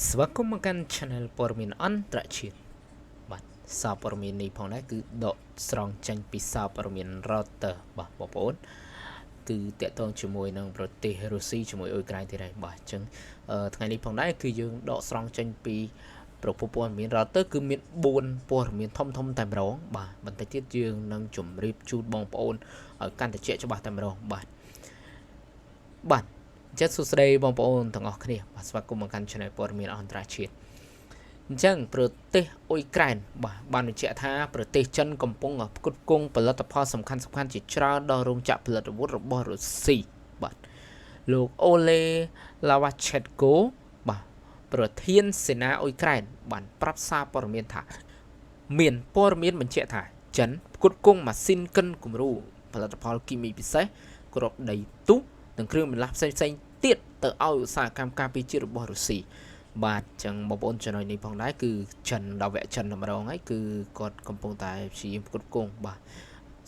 ស្វាគមន៍មកកាន់ Channel ព័ត៌មានអន្តរជាតិបាទសារព័ត៌មាននេះផងដែរគឺដកស្រង់ចេញពីសារព័ត៌មាន Reuters បាទបងប្អូនគឺតកតងជាមួយនឹងប្រទេសរុស្ស៊ីជាមួយអ៊ុយក្រែនទៀតហើយបាទអញ្ចឹងថ្ងៃនេះផងដែរគឺយើងដកស្រង់ចេញពីប្រភពព័ត៌មាន Reuters គឺមាន4ព័ត៌មានធំតែម្ដងបាទបន្តិចទៀតយើងនឹងជម្រាបជូនបងប្អូនឲ្យកាន់តែច្បាស់តែម្ដងបាទចាសសួស្តីបងប្អូនទាំងអស់គ្នាបាទស្វាគមន៍មកកាន់ Channel ព័ត៌មានអន្តរជាតិអញ្ចឹងប្រទេសអ៊ុយក្រែនបាទបានបញ្ជាក់ថាប្រទេសចិនកំពុងផ្គត់ផ្គង់ផលិតផលសំខាន់ជាច្រើនដល់រោងចក្រផលិតអាវុធរបស់រុស្ស៊ីបាទលោកអូលេឡាវ៉ាឆេតកូបាទប្រធានសេនាអ៊ុយក្រែនបានប្រាប់សារព័ត៌មានថាមានព័ត៌មានបញ្ជាក់ថាចិនផ្គត់ផ្គង់ម៉ាស៊ីនកិនគំរូផលិតផលគីមីពិសេសគ្រាប់ដីទុះនិងគ្រឿងបន្លាស់ផ្សេងទៀតទៅឲ្យឧស្សាហកម្មការពារជាតិរបស់រុស្ស៊ីបាទចឹងបងប្អូនចំណុចនេះផងដែរគឺចិនដល់វគ្គចិនម្ដងហើយគឺគាត់កំពុងតែព្យាយាមផ្គត់ផ្គង់បាទ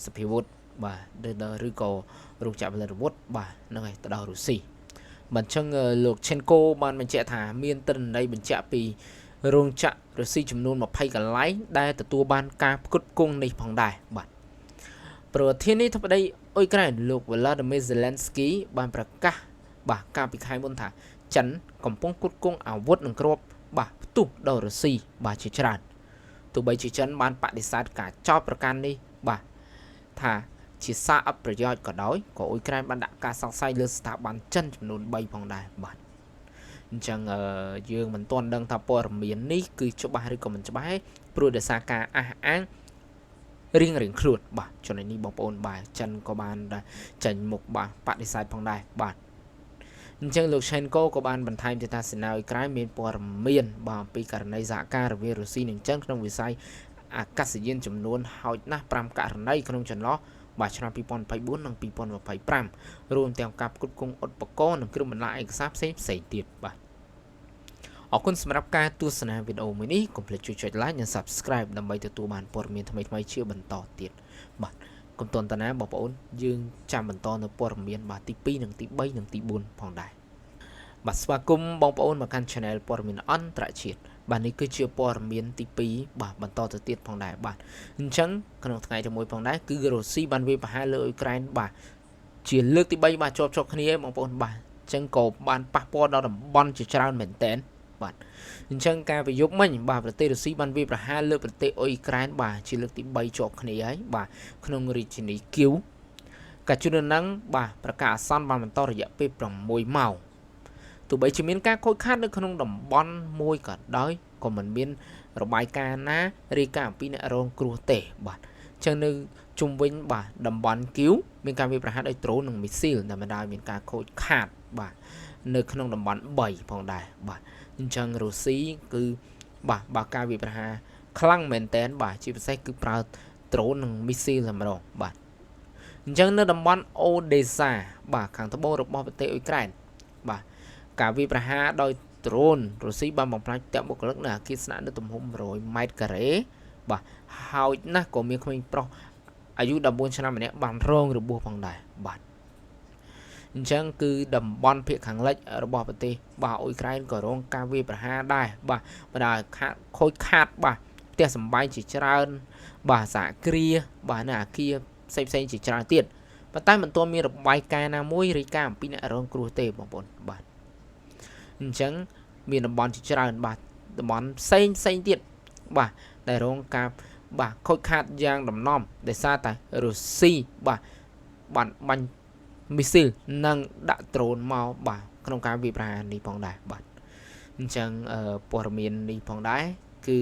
សភាវុធបាទឬក៏រោងចក្រផលិតអាវុធបាទហ្នឹងហើយទៅដល់រុស្ស៊ីបាទចឹងលោកឆេនកូបានបញ្ជាក់ថាមានទិន្នន័យបញ្ជាក់ពីរោងចក្ររុស្ស៊ីចំនួន20កន្លែងដែលទទួលបានការផ្គត់ផ្គង់នេះផងដែរបាទប្រធានាធិបតីអ៊ុយក្រែនលោក Volodymyr Zelensky បានប្រកាសបាទកាលពីខែមុនថាចិនកំពុងផ្គត់ផ្គង់អាវុធនិងគ្រាប់បាទផ្ទុះដល់រុស្ស៊ីបាទជាច្រើនទោះបីជាចិនបានបដិសេធការចោទប្រកាន់នេះបាទថាជាសារអត់ប្រយោជន៍ក៏ដោយក៏អ៊ុយក្រែនបានដាក់ការសង្ស័យលើស្ថាប័នចិនចំនួន3ផងដែរបាទអញ្ចឹងយើងមិនទាន់ដឹងថាព័ត៌មាននេះគឺច្បាស់ឬក៏មិនច្បាស់ទេព្រោះដោយសារការអះអាងរៀងខ្លួនបាទចំណុចនេះបងប្អូនបាទចិនក៏បានចេញមុខបាទបដិសេធផងដែរបាទអញ្ចឹងលោក Chenko ក៏បានបន្ថែមទៀតថាសេនាអ៊ុយក្រែនមានព័ត៌មានបាទអំពីករណីសហការរវាងរុស្ស៊ីនិងចិនក្នុងវិស័យអាកាសយានចំនួនហោចណាស់5ករណីក្នុងចន្លោះបាទឆ្នាំ2024និង2025រួមទាំងការផ្គត់ផ្គង់ឧបករណ៍និងគ្រឿងបន្លាស់ឯកសារផ្សេងទៀតបាទអរគុណសម្រាប់ការទស្សនាវីដេអូមួយនេះកុំភ្លេចជួយចុច like និង subscribe ដើម្បីទទួលបានព័ត៌មានថ្មីៗជាបន្តទៀតបាទកុំទន្ទនាបងប្អូនយើងចាំបន្តនៅព័ត៌មានបាទទី2និងទី3និងទី4ផងដែរបាទស្វាគមន៍បងប្អូនមកកាន់ Channel ព័ត៌មានអន្តរជាតិបាទនេះគឺជាព័ត៌មានទី2បាទបន្តទៅទៀតផងដែរបាទអញ្ចឹងក្នុងថ្ងៃទី1ផងដែរគឺរុស្ស៊ីបានវាយប្រហារលើអ៊ុយក្រែនបាទជាលើកទី3បាទជាប់គ្នាបងប្អូនបាទអញ្ចឹងក៏បានប៉ះពាល់ដល់តំបន់ជាច្រើនមែនតើបាទអញ្ចឹងការប្រយុទ្ធមិញបាទប្រទេសរុស្ស៊ីបានវាយប្រហារលើប្រទេសអ៊ុយក្រែនបាទជាលើកទី3ជាប់គ្នាហើយបាទក្នុងរាជធានីគីវកាជូននឹងបាទប្រកាសអាសន្នបានបន្តរយៈពេល6ម៉ោងទោះបីជាមានការខូចខាតនៅក្នុងតំបន់មួយក៏ដោយក៏មិនមានរបាយការណ៍ណារាយការណ៍អំពីអ្នករងគ្រោះទេបាទអញ្ចឹងនៅជុំវិញបាទតំបន់គីវមានការវាយប្រហារដោយដ្រូននិងមីស៊ីលដែលបណ្ដាលមានការខូចខាតបាទនៅក្នុងតំបន់3ផងដែរបាទអញ្ចឹងរុស្ស៊ីគឺបាទការវាយប្រហារខ្លាំងមែនតែនបាទជាពិសេសគឺប្រើដ្រូននិងមីស៊ីលតែម្ដងបាទអញ្ចឹងនៅតំបន់អូដេសាបាទខាងត្បូងរបស់ប្រទេសអ៊ុយក្រែនបាទការវាយប្រហារដោយដ្រូនរុស្ស៊ីបានបំផ្លាញផ្ទះបុគ្គលិកនៅអគារស្នាក់នៅទំហំ100ម៉ែត្រការ៉េបាទហើយណាស់ក៏មានក្មេងប្រុសអាយុ14ឆ្នាំម្នាក់បានរងរបួសផងដែរបាទអញ្ចឹងគឺតំបន់ភាគខាងលិចរបស់ប្រទេសបាទអ៊ុយក្រែនក៏រងការវាយប្រហារដែរបាទបណ្ដាលខូចខាតបាទផ្ទះសម្បែងជាច្រើនបាទសហគ្រាសបាទនៅអគារផ្សេងជាច្រើនទៀតប៉ុន្តែមិនទាន់មានរបាយការណ៍ណាមួយរាយការណ៍អំពីអ្នករងគ្រោះទេបងប្អូនបាទអញ្ចឹងមានតំបន់ជាច្រើនបាទតំបន់ផ្សេងទៀតបាទដែលរងការបាទខូចខាតយ៉ាងដំណំដោយសារតែរុស្ស៊ីបាទបានបាញ់មីស៊ីលនិងដាក់ដ្រូនមកបាទក្នុងការវាយប្រហារនេះផងដែរបាទអញ្ចឹងព័ត៌មាននេះផងដែរគឺ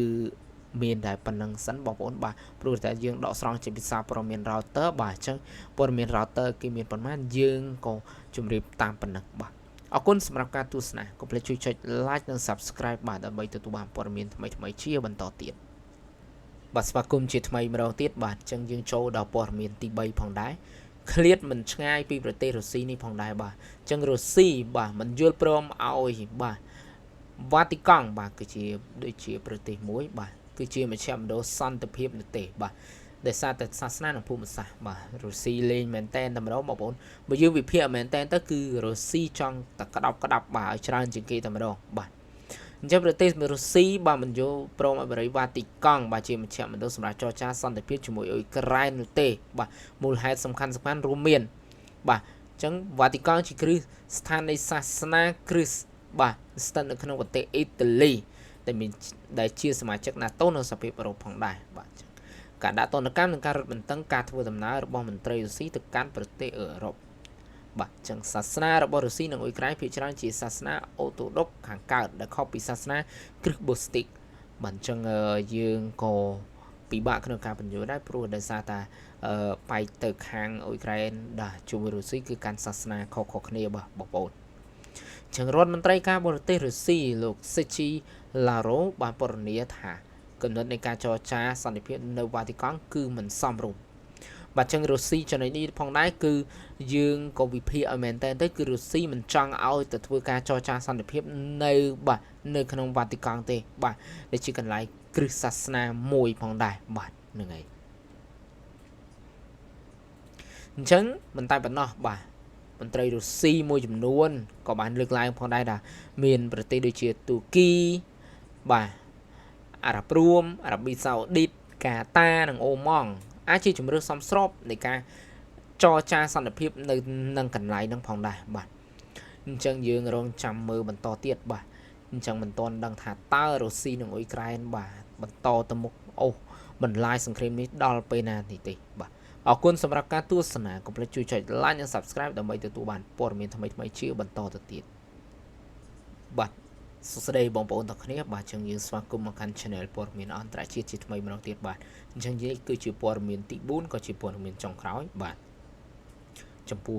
មានតែប៉ុណ្្នឹងសិនបងប្អូនបាទព្រោះតែយើងដកស្រង់ជាភាសាព័ត៌មាន Reuters បាទអញ្ចឹងព័ត៌មាន Reuters គេមានប៉ុន្មានយើងក៏ជម្រាបតាមប៉ុណ្ណឹងបាទអរគុណសម្រាប់ការទស្សនាកុំភ្លេចជួយចុច like និង subscribe បាទដើម្បីទទួលបានព័ត៌មានថ្មីជាបន្តទៀតបាទស្វាគមន៍ជាថ្មីម្ដងទៀតបាទអញ្ចឹងយើងចូលដល់ព័ត៌មានទី3ផងដែរឃ្លាតមិនឆ្ងាយពីប្រទេសរុស្ស៊ីនេះផងដែរបាទអញ្ចឹងរុស្ស៊ីបាទមិនយល់ព្រមឲ្យបាទវ៉ាទីកង់បាទគឺជាដូចជាប្រទេសមួយបាទគឺជាមជ្ឈមណ្ឌលសន្តិភាពនោះទេបាទដោយសារតែសាសនានិងភូមិសាស្ត្របាទរុស្ស៊ីលេងមែនតែនតែម្ដងបងប្អូនបើយើងវិភាគមែនតែនទៅគឺរុស្ស៊ីចង់តែក្តាប់បាទឲ្យច្រើនជាងគេតែម្ដងបាទអ ចឹងប្រទេសរុស្ស៊ីបានបញ្ចូលព្រមឲ្យបរិយាវ៉ាទីកង់បាទជាមជ្ឈមណ្ឌលសម្រាប់ចរចាសន្តិភាពជាមួយអ៊ុយក្រែននោះទេបាទមូលហេតុសំខាន់រួមមានបាទចឹងវ៉ាទីកង់ជាគ្រឹះស្ថាននៃសាសនាគ្រីស្ទបាទស្ថិតនៅក្នុងប្រទេសអ៊ីតាលីដែលជាសមាជិក NATO នៅសហភាពអឺរ៉ុបផងដែរបាទការដាក់ទណ្ឌកម្មនិងការរឹតបន្តឹងការធ្វើដំណើររបស់មន្ត្រីរុស្ស៊ីទៅកាន់ប្រទេសអឺរ៉ុបបាទចឹងសាសនារបស់រុស្ស៊ីនិងអ៊ុយក្រែនភាគច្រើនជាសាសនាអូតូដុកខាងកើតដែលខុសពីសាសនាគ្រីស្ទបូស្តិកបាទចឹងយើងក៏ពិបាកក្នុងការបញ្យល់ដែរព្រោះដោយសារតែបែកទៅខាងអ៊ុយក្រែនដែរជាមួយរុស្ស៊ីគឺកាន់សាសនាខុសៗគ្នាបាទបងប្អូនចឹងរដ្ឋមន្ត្រីការបរទេសរុស្ស៊ីលោកសេជីឡារ៉ូបានពណ៌នាថាគំនិតនៃការចរចាសន្តិភាពនៅវ៉ាទីកង់គឺមិនសមរម្យបាទចឹងរុស្ស៊ីចំណុចនេះផងដែរគឺយើងក៏វិភាគឲ្យមែនតើទៅគឺរុស្ស៊ីមិនចង់ឲ្យទៅធ្វើការចរចាសន្តិភាពនៅបាទនៅក្នុងវ៉ាទីកង់ទេបាទដែលជាកន្លែងគ្រឹះសាសនាមួយផងដែរបាទហ្នឹងហើយអញ្ចឹងមិនតែប៉ុណ្ណោះបាទមន្ត្រីរុស្ស៊ីមួយចំនួនក៏បានលើកឡើងផងដែរថាមានប្រទេសដូចជាទូគីបាទអារ៉ាប់រួមអារ៉ាប៊ីសាអូឌីតកាតានិងអូម៉ង់អាចជាជំរឿនសមស្របនៃការចរចាសន្តិភាពនៅនឹងកន្លែងហ្នឹងផងដែរបាទអញ្ចឹងយើងរងចាំមើលបន្តទៀតបាទអញ្ចឹងមិនទាន់ដឹងថាតើរុស្ស៊ីនិងអ៊ុយក្រែនបាទបន្តទៅមុខបន្លាយសង្គ្រាមនេះដល់ពេលណានេះទេបាទអរគុណសម្រាប់ការទស្សនាកុំភ្លេចជួយចុច like និង subscribe ដើម្បីទទួលបានព័ត៌មានថ្មីៗជាបន្តទៅទៀតបាទសួស្តីបងប្អូនទាំងគ្នាបាទចឹងយើងស្វាគមន៍មកកាន់ Channel ព័ត៌មានអន្តរជាតិជាថ្មីម្ដងទៀតបាទអញ្ចឹងនេះគឺជាព័ត៌មានទី4ក៏ជាព័ត៌មានចុងក្រោយបាទចំពោះ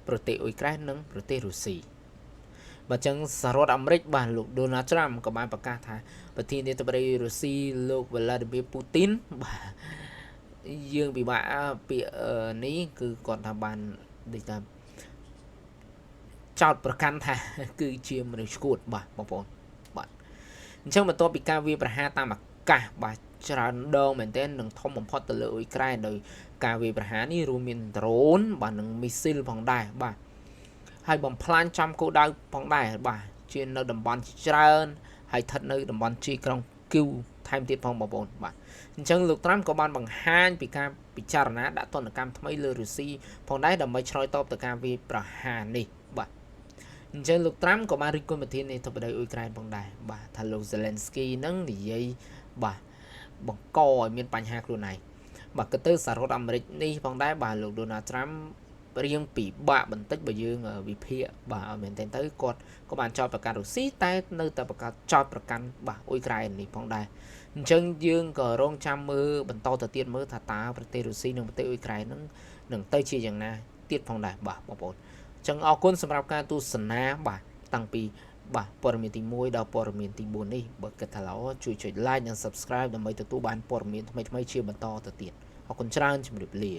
ប្រទេសអ៊ុយក្រែននិងប្រទេសរុស្ស៊ីបាទចឹងសហរដ្ឋអាមេរិកបាទលោក Donald Trump ក៏បានប្រកាសថាប្រធានាធិបតីរុស្ស៊ីលោក Vladimir Putin បាទយើងពិបាកពាក្យនេះគឺគាត់ថាបានដូចថាចោតប្រកាន់ថាគឺជាមនុស្សឈួតបាទបងប្អូនបាទអញ្ចឹងបន្ទាប់ពីការវាយប្រហារតាមអាកាសបាទច្រើនដងមែនទែននិងធំបំផុតទៅលើអ៊ុយក្រែនដោយការវាយប្រហារនេះរួមមានដ្រូនបាទនិងមីស៊ីលផងដែរបាទហើយបំផ្លាញចំគោលដៅផងដែរបាទជានៅតំបន់ច្រើនហើយស្ថិតនៅតំបន់ជាក្រុងគីវថែមទៀតផងបងប្អូនបាទអញ្ចឹងលោកត្រាំក៏បានបង្ហាញពីការពិចារណាដាក់ទណ្ឌកម្មថ្មីលើរុស្ស៊ីផងដែរដើម្បីឆ្លើយតបទៅការវាយប្រហារនេះបាទអញ្ចឹងលោកត្រាំក៏បានរិះគន់ប្រធានាធិបតីអ៊ុយក្រែនផងដែរបាទថាលោក Zelensky នឹងនិយាយបាទបង្កឲ្យមានបញ្ហាខ្លួនឯងបាទក៏ទៅសហរដ្ឋអាមេរិកនេះផងដែរបាទលោក Donald Trump រៀងពិបាកបន្តិចបើយើងវិភាគបាទឲ្យមែនទែនទៅគាត់ក៏បានចោទប្រកាន់រុស្ស៊ីតែនៅតែប្រកាសចោទប្រកាន់បាទអ៊ុយក្រែននេះផងដែរអញ្ចឹងយើងក៏រងចាំមើលបន្តទៅទៀតមើលថាតើប្រទេសរុស្ស៊ីនិងប្រទេសអ៊ុយក្រែននឹងទៅជាយ៉ាងណាទៀតផងដែរបាទបងប្អូនអញ្ចឹងអរគុណសម្រាប់ការទស្សនាបាទតាំងពីបាទព័ត៌មានទី1ដល់ព័ត៌មានទី4នេះបើគិតថាល្អជួយចុច like និង subscribe ដើម្បីទទួលបានព័ត៌មានថ្មីៗជាបន្តទៅទៀតអរគុណច្រើនជម្រាបលា